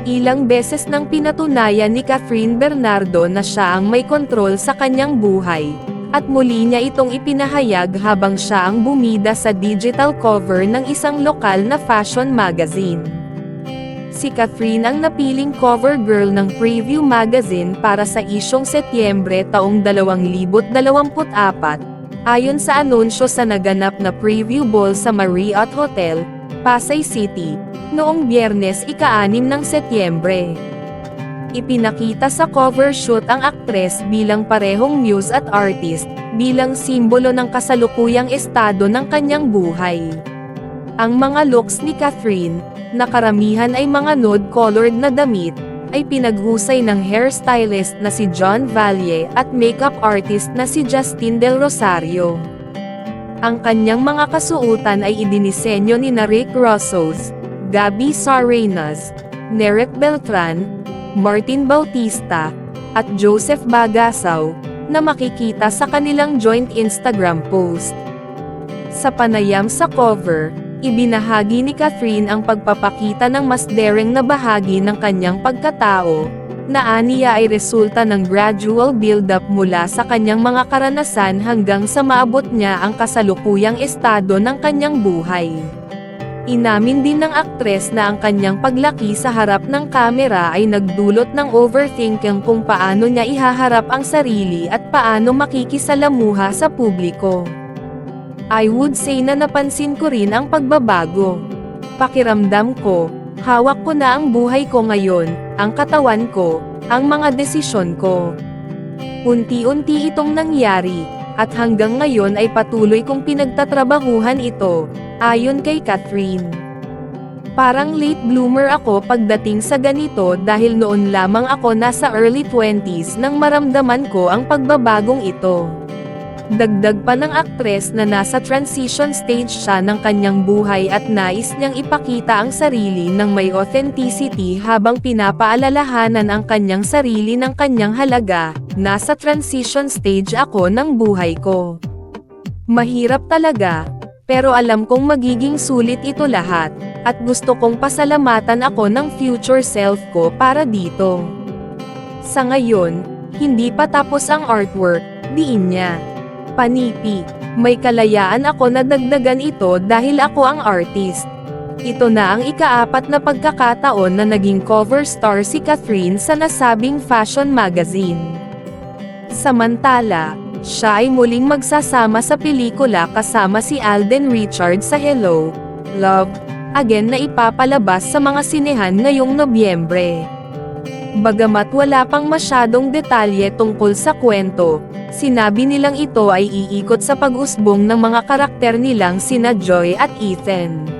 Ilang beses nang pinatunayan ni Catherine Bernardo na siya ang may kontrol sa kanyang buhay, at muli niya itong ipinahayag habang siya ang bumida sa digital cover ng isang lokal na fashion magazine. Si Catherine ang napiling cover girl ng Preview Magazine para sa isyong Setyembre taong 2024, ayon sa anunsyo sa naganap na preview ball sa Marriott Hotel, Pasay City, noong Biyernes ika-6 ng Setyembre. Ipinakita sa cover shoot ang aktres bilang parehong muse at artist, bilang simbolo ng kasalukuyang estado ng kanyang buhay. Ang mga looks ni Catherine, na karamihan ay mga nude-colored na damit, ay pinaghusay ng hairstylist na si John Valle at makeup artist na si Justin Del Rosario. Ang kanyang mga kasuotan ay idinisenyo ni Rick Rossos, Gabby Sarenas, Nerec Beltran, Martin Bautista, at Joseph Bagasaw, na makikita sa kanilang joint Instagram post. Sa panayam sa cover, ibinahagi ni Catherine ang pagpapakita ng mas daring na bahagi ng kanyang pagkatao, na aniya ay resulta ng gradual build-up mula sa kanyang mga karanasan hanggang sa maabot niya ang kasalukuyang estado ng kanyang buhay. Inamin din ng aktres na ang kanyang paglaki sa harap ng kamera ay nagdulot ng overthinking kung paano niya ihaharap ang sarili at paano makikisalamuha sa publiko. I would say na napansin ko rin ang pagbabago. Pakiramdam ko, hawak ko na ang buhay ko ngayon, ang katawan ko, ang mga desisyon ko. Unti-unti itong nangyari, at hanggang ngayon ay patuloy kong pinagtatrabahuhan ito, ayon kay Catherine. Parang late bloomer ako pagdating sa ganito dahil noon lamang ako nasa early 20s nang maramdaman ko ang pagbabagong ito. Dagdag pa ng aktres na nasa transition stage siya ng kanyang buhay at nais niyang ipakita ang sarili ng may authenticity habang pinapaalalahanan ang kanyang sarili ng kanyang halaga. Nasa transition stage ako ng buhay ko. Mahirap talaga, pero alam kong magiging sulit ito lahat, at gusto kong pasalamatan ako ng future self ko para dito. Sa ngayon, hindi pa tapos ang artwork, diin niya. Panipi, may kalayaan ako na dagdagan ito dahil ako ang artist. Ito na ang ika-4 na pagkakataon na naging cover star si Catherine sa nasabing fashion magazine. Samantala, siya ay muling magsasama sa pelikula kasama si Alden Richards sa Hello, Love, Again na ipapalabas sa mga sinehan ngayong Nobyembre. Bagamat wala pang masyadong detalye tungkol sa kwento, sinabi nilang ito ay iikot sa pag-usbong ng mga karakter nilang sina Joy at Ethan.